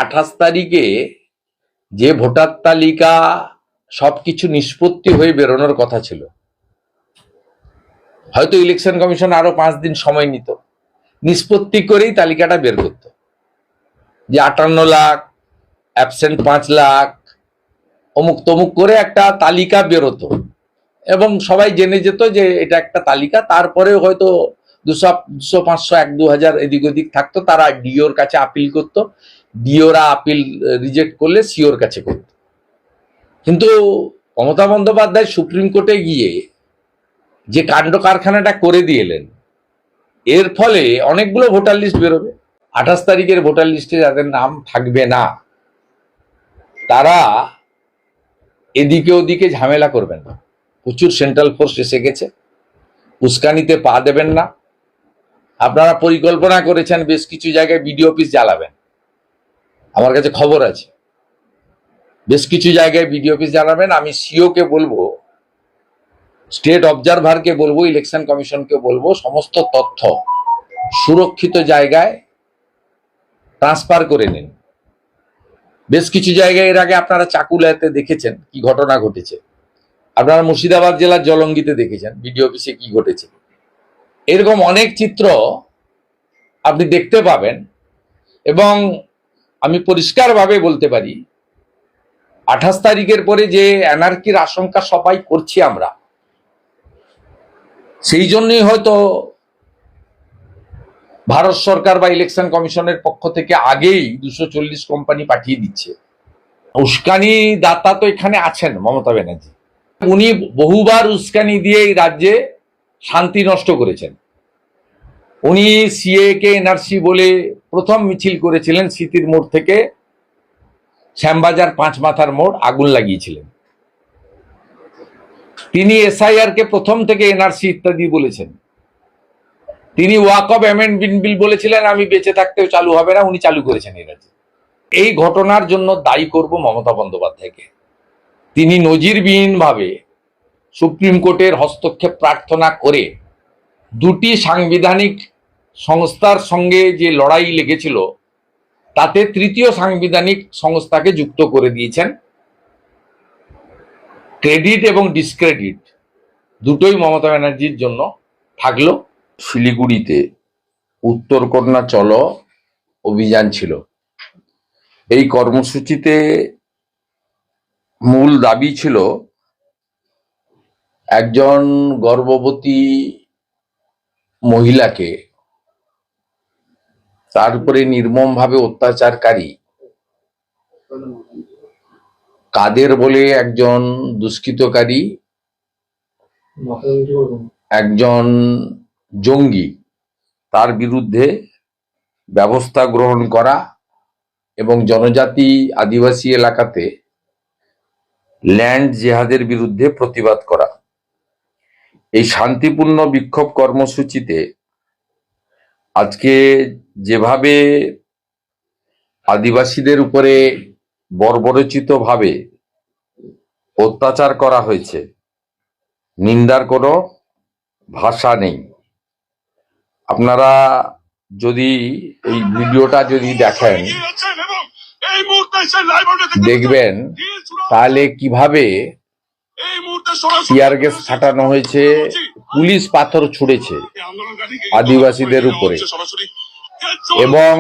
28 তারিখে যে ভোটার তালিকা সবকিছু নিষ্পত্তি হয়ে বেরোনোর কথা ছিল, হয়তো ইলেকশন কমিশন আরো 5 দিন সময় নিত, নিষ্পত্তি করেই তালিকাটা বের করত, যে 58 লাখ, অ্যাবসেন্ট 5 লাখ, অমুক তমুক করে একটা তালিকা বেরোতো এবং সবাই জেনে যেত যে এটা একটা তালিকা। তারপরে হয়তো 200, 500, 1-2 হাজার এদিক ওদিক থাকতো, তারা ডিওর কাছে আপিল করতো, ডিওরা আপিল রিজেক্ট করলে সিওর কাছে করত। কিন্তু মমতা বন্দ্যোপাধ্যায় সুপ্রিম কোর্টে গিয়ে যে কাণ্ড কারখানাটা করে দিয়েলেন, এর ফলে অনেকগুলো ভোটার লিস্ট বেরোবে। 28 তারিখের ভোটার লিস্টে যাদের নাম থাকবে না, তারা এদিকে ওদিকে ঝামেলা করবেন না। প্রচুর সেন্ট্রাল ফোর্স এসে গেছে, উস্কানিতে পা দেবেন না। আপনারা পরিকল্পনা করেছেন বেশ কিছু জায়গায় বিডিও অফিস জ্বালাবেন, আমার কাছে খবর আছে, বেশ কিছু জায়গায় বিডিও অফিস জ্বালাবেন। আমি সিওকে বলবো, স্টেট অবজারভারকে বলবো, ইলেকশন কমিশনকে বলবো, সমস্ত তথ্য সুরক্ষিত জায়গায় ট্রান্সফার করে নিন। বেশ কিছু জায়গায় এর আগে আপনারা চাকুলাতে দেখেছেন কি ঘটনা ঘটেছে, আপনারা মুর্শিদাবাদ জেলার জলঙ্গিতে দেখেছেন বিডিও অফিসে কি ঘটেছে। এরকম অনেক চিত্র আপনি দেখতে পাবেন। এবং আমি পরিষ্কারভাবে বলতে পারি, 28 তারিখের পরে যে অ্যানার্কির আশঙ্কা সবাই করছি আমরা, সেই জন্যই হয়তো ভারত সরকার বা ইলেকশন কমিশনের পক্ষ থেকে আগেই 240 কোম্পানি পাঠিয়ে দিচ্ছে। উস্কানি দাতা তো এখানে আছেন মমতা ব্যানার্জি, উনি বহুবার উস্কানি দিয়ে এই রাজ্যে শান্তি নষ্ট করেছেন। উনি সিএ কে এনআরসি বলে প্রথম মিছিল করেছিলেন, স্মৃতির মোড় থেকে শ্যামবাজার 5 মাথার মোড় আগুন লাগিয়েছিলেন। তিনি এসআইআর কে প্রথম থেকে এনআরসি ইত্যাদি বলেছেন। তিনি ওয়াকফ অ্যামেন্ডমেন্ট বিল বলেছিলেন, আমি বেঁচে থাকতেও চালু হবে না, উনি চালু করেছেন এই রাজ্যে। এই ঘটনার জন্য দায়ী করব মমতা বন্দ্যোপাধ্যায়কে। তিনি নজিরবিহীনভাবে সুপ্রিম কোর্টের হস্তক্ষেপ প্রার্থনা করে দুটি সাংবিধানিক সংস্থার সঙ্গে যে লড়াই লেগেছিল, তাতে তৃতীয় সাংবিধানিক সংস্থাকে যুক্ত করে দিয়েছেন। ক্রেডিট এবং ডিসক্রেডিট দুটোই মমতা ব্যানার্জির জন্য থাকলো। শিলিগুড়িতে উত্তর কন্যা চলো অভিযান ছিল। এই কর্মসূচিতে মূল দাবি ছিল একজন গর্ভবতী মহিলাকে তার উপরে নির্মমভাবে অত্যাচারকারী কাদের বলে একজন দুষ্কৃতকারী, একজন জঙ্গি, তার বিরুদ্ধে ব্যবস্থা গ্রহণ করা এবং জনজাতি আদিবাসী এলাকাতে ল্যান্ড জেহাদের বিরুদ্ধে প্রতিবাদ করা। এই শান্তিপূর্ণ বিক্ষোভ কর্মসূচিতে আজকে যেভাবে আদিবাসীদের উপরে বর্বরচিতভাবে অত্যাচার করা হয়েছে, নিন্দার কোনো ভাষা নেই। আপনারা যদি এই ভিডিওটা যদি দেখেন, দেখবেন তাহলে কিভাবে টিয়ার গ্যাস ফাটানো হয়েছে, পুলিশ পাথর ছুঁড়েছে আদিবাসীদের উপরে। এবং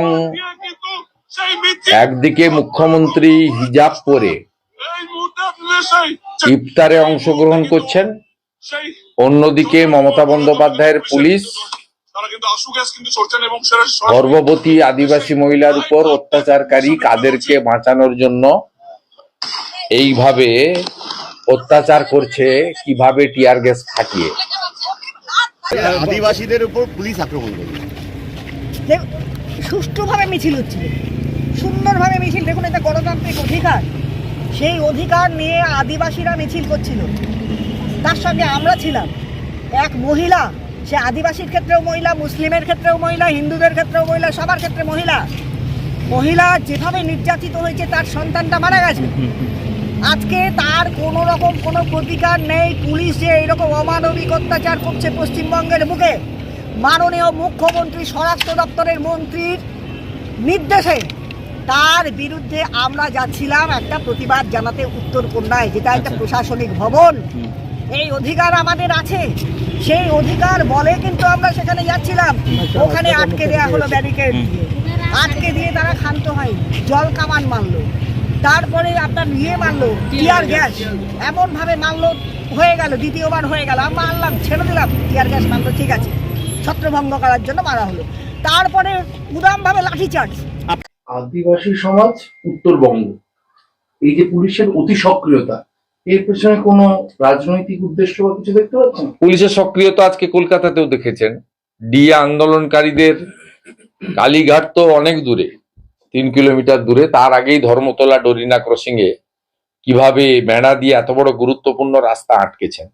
একদিকে মুখ্যমন্ত্রী হিজাব পরে ইফতারে অংশগ্রহণ করছেন, অন্যদিকে মমতা বন্দ্যোপাধ্যায়ের পুলিশ গর্ভবতী আদিবাসী মহিলার উপর অত্যাচারকারী কাদেরকে বাঁচানোর জন্য এইভাবে অত্যাচার করছে, কিভাবে টিয়ার গ্যাস ফাটিয়ে। আদিবাসীদের উপর পুলিশ আক্রমণ করছে। সুষ্ঠুভাবে মিছিল হচ্ছিল, সুন্দরভাবে মিছিল। দেখুন, এটা গণতান্ত্রিক অধিকার, সেই অধিকার নিয়ে আদিবাসীরা মিছিল করছিল। তার সঙ্গে আমরা ছিলাম। এক মহিলা, সে আদিবাসীর ক্ষেত্রেও মহিলা, মুসলিমের ক্ষেত্রেও মহিলা, হিন্দুদের ক্ষেত্রেও মহিলা, সবার ক্ষেত্রে মহিলা যেভাবে নির্যাতিত হয়েছে, তার সন্তানটা মারা গেছে। আজকে তার কোনো রকম কোনো প্রতিকার নেই। পুলিশ যে এইরকম অমানবিক অত্যাচার করছে পশ্চিমবঙ্গের বুকে, মাননীয় মুখ্যমন্ত্রী, স্বরাষ্ট্র দপ্তরের মন্ত্রীর নির্দেশে তার বিরুদ্ধে আমরা যাচ্ছিলাম একটা প্রতিবাদ জানাতে উত্তরকন্যায়, যেটা একটা প্রশাসনিক ভবন। এই অধিকার আমাদের আছে, সেই অধিকার বলে কিন্তু আমরা সেখানে যাচ্ছিলাম। ওখানে আটকে দেওয়া হলো ব্যারিকেড দিয়ে, আটকে দিয়ে তারা ক্ষান্ত হয়, জল কামান মারলো, তারপরে আপনার মারলো টিয়ার গ্যাস, এমন ভাবে মারলো, হয়ে গেল দ্বিতীয়বার হয়ে গেল, আমরা মারলাম, ছেড়ে দিলাম, টিয়ার গ্যাস মারলো, ঠিক আছে, ছত্রভঙ্গ করার জন্য মারা হলো। তারপরে উদাম ভাবে লাঠিচার্জ। আদিবাসী সমাজ উত্তরবঙ্গ, এই যে পুলিশের অতি সক্রিয়তা, এর পেছনে কোনো রাজনৈতিক উদ্দেশ্য বা কিছু দেখতে পাচ্ছেন? পুলিশের সক্রিয়তা আজকে কলকাতাতেও দেখেছেন। ডিএ আন্দোলনকারীদের কালীঘাট তো অনেক দূরে, 3 কিলোমিটার দূরে, তার আগেই ধর্মতলা ডরিনা ক্রসিং এ কিভাবে বেড়া দিয়ে এত বড় গুরুত্বপূর্ণ রাস্তা আটকেছেন।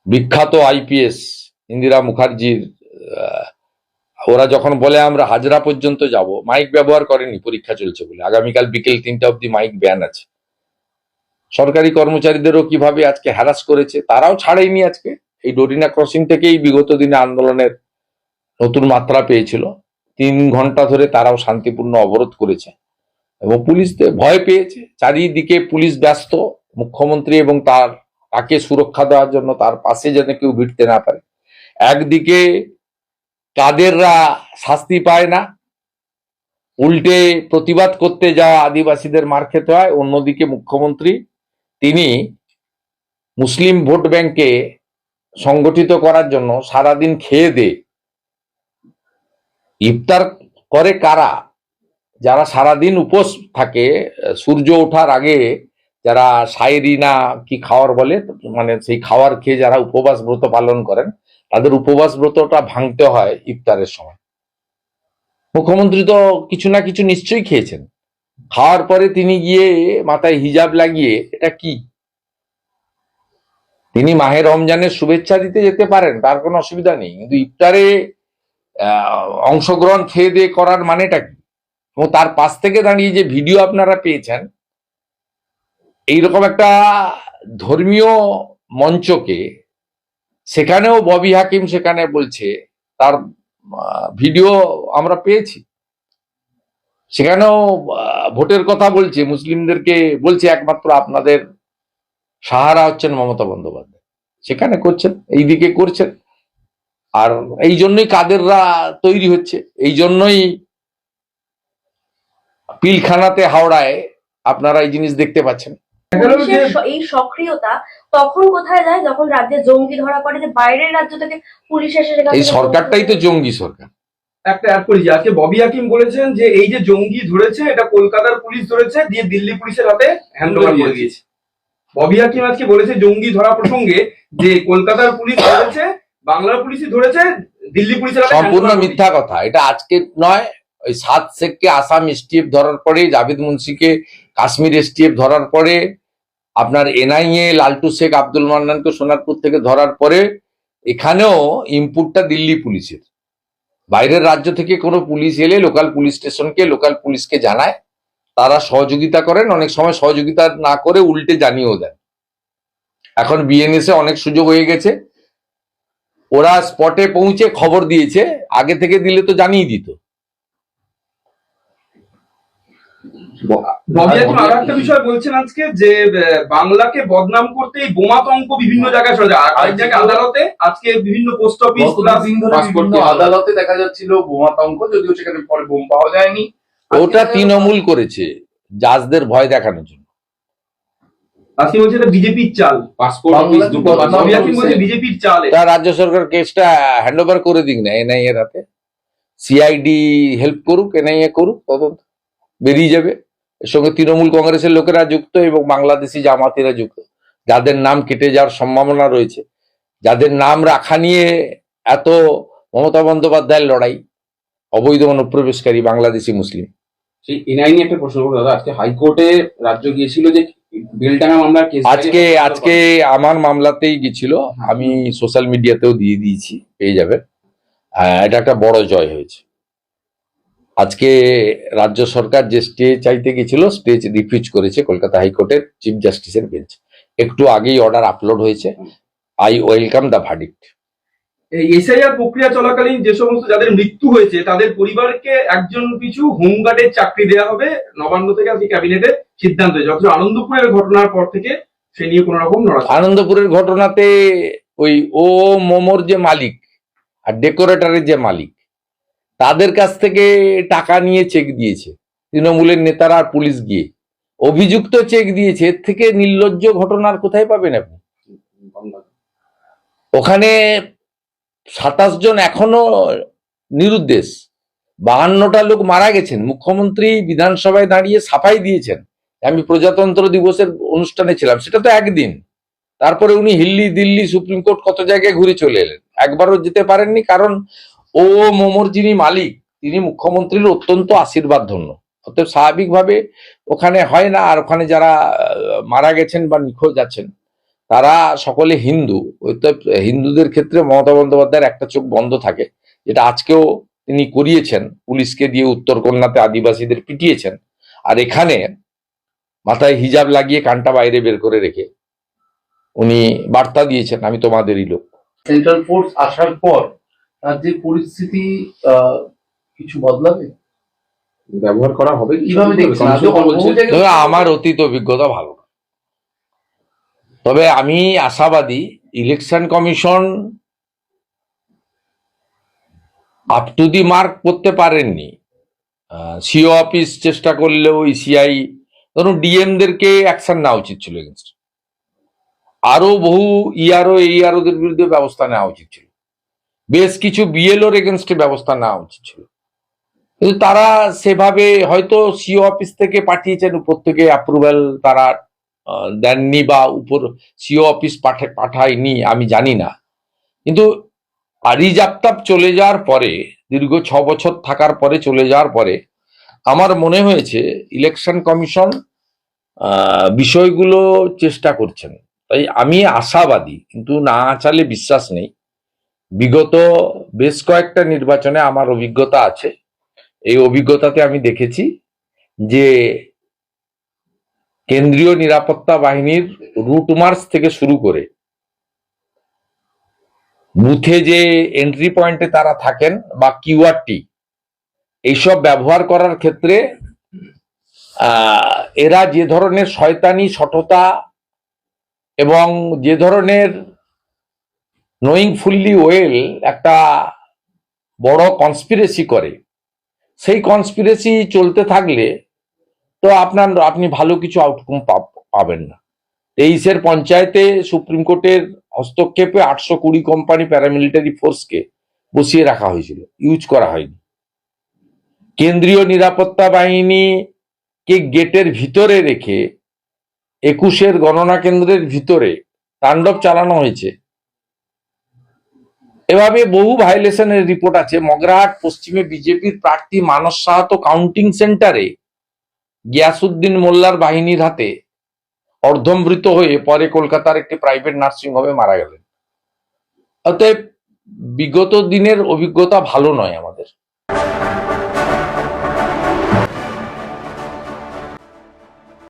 বিখ্যাত আইপিএস ইন্দিরা মুখার্জির ওরা যখন বলে আমরা হাজরা পর্যন্ত যাব, মাইক ব্যবহার করেনি, পরীক্ষা চলছে বলে। আগামীকাল বিকেল 3টা অব্দি মাইক ব্যান আছে। সরকারি কর্মচারীদেরও কিভাবে আজকে হ্যারাস করেছে, তারাও ছাড়েনি। আজকে এই ডরিনা ক্রসিং থেকেই বিগত দিনে আন্দোলনের নতুন মাত্রা পেয়েছিল। 3 ঘন্টা ধরে তারাও শান্তিপূর্ণ অবরোধ করেছে এবং পুলিশ ভয় পেয়েছে। চারিদিকে পুলিশ ব্যস্ত, মুখ্যমন্ত্রী এবং তাকে সুরক্ষা দেওয়ার জন্য তার পাশে যেন কেউ ভিড়তে না পারে। একদিকে কাদেররা শাস্তি পায় না, উল্টে প্রতিবাদ করতে যাওয়া আদিবাসীদের মার খেতে হয়। অন্যদিকে মুখ্যমন্ত্রী তিনি মুসলিম ভোট ব্যাংকে সংগঠিত করার জন্য সারাদিন খেয়ে দে ইফতার করে কারা? যারা সারাদিন উপোস থাকে, সূর্য ওঠার আগে যারা সাইরি না কি খাওয়ার বলে, মানে সেই খাওয়ার খেয়ে যারা উপবাস ব্রত পালন করেন, তাদের উপবাস ব্রতটা ভাঙতে হয় ইফতারের সময়। মুখ্যমন্ত্রী তো কিছু না কিছু নিশ্চয়ই খেয়েছেন। খাওয়ার পরে তিনি গিয়ে মাথায় হিজাব লাগিয়ে, এটা কি? তিনি মাহে রমজানের শুভেচ্ছা দিতে যেতে পারেন, তার কোনো অসুবিধা নেই, কিন্তু ইফতারে অংশগ্রহণ খেয়ে দিয়ে করার মানেটা কি? এবং তার পাশ থেকে দাঁড়িয়ে যে ভিডিও আপনারা পেয়েছেন, এইরকম একটা ধর্মীয় মঞ্চকে, সেখানেও ববি হাকিম সেখানে বলছে, তার ভিডিও আমরা পেয়েছি, সেখানেও ভোটের কথা বলছে, মুসলিমদেরকে বলছে একমাত্র আপনাদের সাহারা হচ্ছেন মমতা বন্দ্যোপাধ্যায়। সেখানে করছেন, এইদিকে করছেন। আর এই জন্যই কাদেররা তৈরি হচ্ছে, এই জন্যই পিলখানাতে হাওড়ায় আপনারা এই জিনিস দেখতে পাচ্ছেন। এই সক্রিয়তা তখন কোথায় যায় যখন রাজ্যে জঙ্গি ধরা পড়ে, যে বাইরের রাজ্য থেকে পুলিশ এসে, এই সরকারটাই তো জঙ্গি সরকার। একটা অ্যাড করি যে আজকে ববি হাকিম বলেছেন যে এই যে জঙ্গি ধরেছে, এটা কলকাতার পুলিশ ধরেছে, দিয়ে দিল্লি পুলিশের হাতে হ্যান্ডওভার করে দিয়েছে। ববি হাকিম আজকে বলেছে জঙ্গি ধরা প্রসঙ্গে যে কলকাতার পুলিশ ধরেছে, বাংলার পুলিশই ধরেছে, দিল্লি পুলিশের হাতে সম্পূর্ণ মিথ্যা কথা। এটা আজকে নয়, ওই 7 শেখকে আসাম এসটিএফ ধরার পরে, জাভেদ মুন্সিকে কাশ্মীর এসটিএফ ধরার পরে, আপনার এনআইএ লালটু শেখ আব্দুল মান্নানকে সোনারপুর থেকে ধরার পরে, এখানেও ইনপুটটা দিল্লি পুলিশের। বাইরের রাজ্য থেকে কোনো পুলিশ এলে লোকাল পুলিশ স্টেশনকে, লোকাল পুলিশকে জানায়, তারা সহযোগিতা করেন। অনেক সময় সহযোগিতা না করে উল্টে জানিয়েও দেন। এখন বিএনএসে অনেক সুযোগ হয়ে গেছে, ওরা স্পটে পৌঁছে খবর দিয়েছে, আগে থেকে দিলে তো জানিয়ে দিত। ববি হাকিম আরো একটা বিষয় বলছেন আজকে যে বাংলাকে বদনাম করতে এই বোমাতঙ্ক বিভিন্ন জায়গায় শোনা যায়। আরেক জায়গায় আদালতে আজকে বিভিন্ন পোস্ট অফিস, আদালতে দেখা যাচ্ছিল বোমাতঙ্ক, যদিও সেখানে পরে বোম পাওয়া যায়নি। ওটা তৃণমূল করেছে জাজদের ভয় দেখানোর জন্য। আজকে বলছে এটা বিজেপির চাল, ববি হাকিম বলছে বিজেপির চাল। তা রাজ্য সরকার কেসটা হ্যান্ড ওভার করে দিক না এনআইএ এর হাতে, সিআইডি হেল্প করুক, এনআইএ করুক, তদন্ত বেরিয়ে যাবে। এর সঙ্গে তৃণমূল কংগ্রেসের লোকেরা যুক্ত এবং বাংলাদেশি জামাতিরা যুক্ত, যাদের নাম কেটে যাওয়ার সম্ভাবনা রয়েছে, যাদের নাম রাখা নিয়ে এত মমতা বন্দ্যোপাধ্যায়ের লড়াই, অবৈধ অনুপ্রবেশকারী বাংলাদেশি মুসলিম। সেই এনআইনি একটা প্রশ্ন করবো দাদা, আজকে হাইকোর্টে রাজ্য গিয়েছিল যে বেলডাঙ্গা মামলার কেস, আজকে আমার মামলাতেই গেছিল, আমি সোশ্যাল মিডিয়াতেও দিয়ে দিয়েছি, পেয়ে যাবেন। এটা একটা বড় জয় হয়েছে। আজকে রাজ্য সরকার যে স্টে চাইতে গেছিল, স্টে রিফিউজ করেছে কলকাতা হাইকোর্টের চিফ জাস্টিসের বেঞ্চ। একটু আগেই অর্ডার আপলোড হয়েছে। I welcome the verdict. এই এসআইআর প্রক্রিয়া চলাকালীন যে সমস্ত যাদের মৃত্যু হয়েছে তাদের পরিবারকে একজন পিছু হোমগার্ডের চাকরি দেওয়া হবে, নবান্ন থেকে আজকে ক্যাবিনেটে সিদ্ধান্ত হয়েছে। অথচ আনন্দপুরের ঘটনার পর থেকে সে নিয়ে কোনো রকম নড়াচড়া। আনন্দপুরের ঘটনাতে ওই মোমোর যে মালিক আর ডেকোরেটরের যে মালিক, তাদের কাছ থেকে টাকা নিয়ে চেক দিয়েছে তৃণমূলের নেতারা আর পুলিশ গিয়ে, অভিযুক্ত চেক দিয়েছে। এর থেকে নির্লজ্জ ঘটনার কোথায় পাবেন আপনি? ওখানে 27 জন এখনো নিরুদ্দেশ, 52টা লোক মারা গেছেন। মুখ্যমন্ত্রী বিধানসভায় দাঁড়িয়ে সাফাই দিয়েছেন, আমি প্রজাতন্ত্র দিবসের অনুষ্ঠানে ছিলাম, সেটা তো একদিন। তারপরে উনি দিল্লি সুপ্রিম কোর্ট কত জায়গায় ঘুরে চলে এলেন, একবারও যেতে পারেননি। কারণ মোমোর যিনি মালিক তিনি মুখ্যমন্ত্রীর অত্যন্ত আশীর্বাদ ধন্য, অতএব স্বাভাবিকভাবে ওখানে হয় না। আর ওখানে যারা মারা গেছেন বা নিখোঁজ আছেন তারা সকলে হিন্দু। অতএব হিন্দুদের ক্ষেত্রে মমতা বন্দ্যোপাধ্যায়ের একটা চোখ বন্ধ থাকে, যেটা আজকেও তিনি করিয়েছেন, পুলিশকে দিয়ে উত্তরকন্যাতে আদিবাসীদের পিটিয়েছেন। আর এখানে মাথায় হিজাব লাগিয়ে কানটা বাইরে বের করে রেখে উনি বার্তা দিয়েছেন, আমি তোমাদেরই লোক। সেন্ট্রাল ফোর্স আসার পর তার যে পরিস্থিতি কিছু বদলাবে, ব্যবহার করা হবে কিভাবে দেখছেন? তবে আমার অতীত অভিজ্ঞতা ভালো না, তবে আমি আশাবাদী election commission up to the mark করতে পারেননি। সিও অফিস চেষ্টা করলেও ইসিআই, ধরুন ডিএমদেরকে অ্যাকশন নেওয়া উচিত ছিল, এগেনস্ট আরো বহু এইআরওদের বিরুদ্ধে ব্যবস্থা নেওয়া উচিত ছিল, বেশ কিছু বিএলওর এগেনস্টে ব্যবস্থা নেওয়া উচিত ছিল। কিন্তু তারা সেভাবে হয়তো সিও অফিস থেকে পাঠিয়েছেন, উপর থেকে অ্যাপ্রুভাল তারা দেননি, বা উপর সিও অফিস পাঠায়নি, আমি জানি না। কিন্তু আরিজ আফতাব চলে যাওয়ার পরে, দীর্ঘ 6 বছর থাকার পরে চলে যাওয়ার পরে আমার মনে হয়েছে ইলেকশন কমিশন বিষয়গুলো চেষ্টা করছেন। তাই আমি আশাবাদী, কিন্তু না চালে বিশ্বাস নেই। বিগত বেশ কয়েকটা নির্বাচনে আমার অভিজ্ঞতা আছে, এই অভিজ্ঞতাতে আমি দেখেছি যে কেন্দ্রীয় নিরাপত্তা বাহিনীর রুট মার্চ থেকে শুরু করে বুথে যে এন্ট্রি পয়েন্টে তারা থাকেন বা কিউআরটি, এইসব ব্যবহার করার ক্ষেত্রে এরা যে ধরনের শয়তানি সঠতা এবং যে ধরনের নোয়িং ফুললি ওয়েল একটা বড় কনস্পিরেসি করে, সেই কনস্পিরেসি চলতে থাকলে তো আপনি ভালো কিছু আউটকাম পাবেন না। 23-এর পঞ্চায়েতে সুপ্রিম কোর্টের হস্তক্ষেপে 820 কোম্পানি প্যারামিলিটারি ফোর্সকে বসিয়ে রাখা হয়েছিল, ইউজ করা হয়নি। কেন্দ্রীয় নিরাপত্তা বাহিনীকে গেটের ভিতরে রেখে 21-এর গণনা কেন্দ্রের ভিতরে তাণ্ডব চালানো হয়েছে। এভাবে বহু ভায়োলেশনের রিপোর্ট আছে। মগরাহাট পশ্চিমে বিজেপির প্রার্থী মানস সাহা তো কাউন্টিং সেন্টারে গিয়াসউদ্দিন মোল্লার বাহিনীর হাতে অর্ধমৃত হয়ে পরে কলকাতার একটি প্রাইভেট নার্সিং হোমে মারা গেলেন। অতএব বিগত দিনের অভিজ্ঞতা ভালো নয় আমাদের।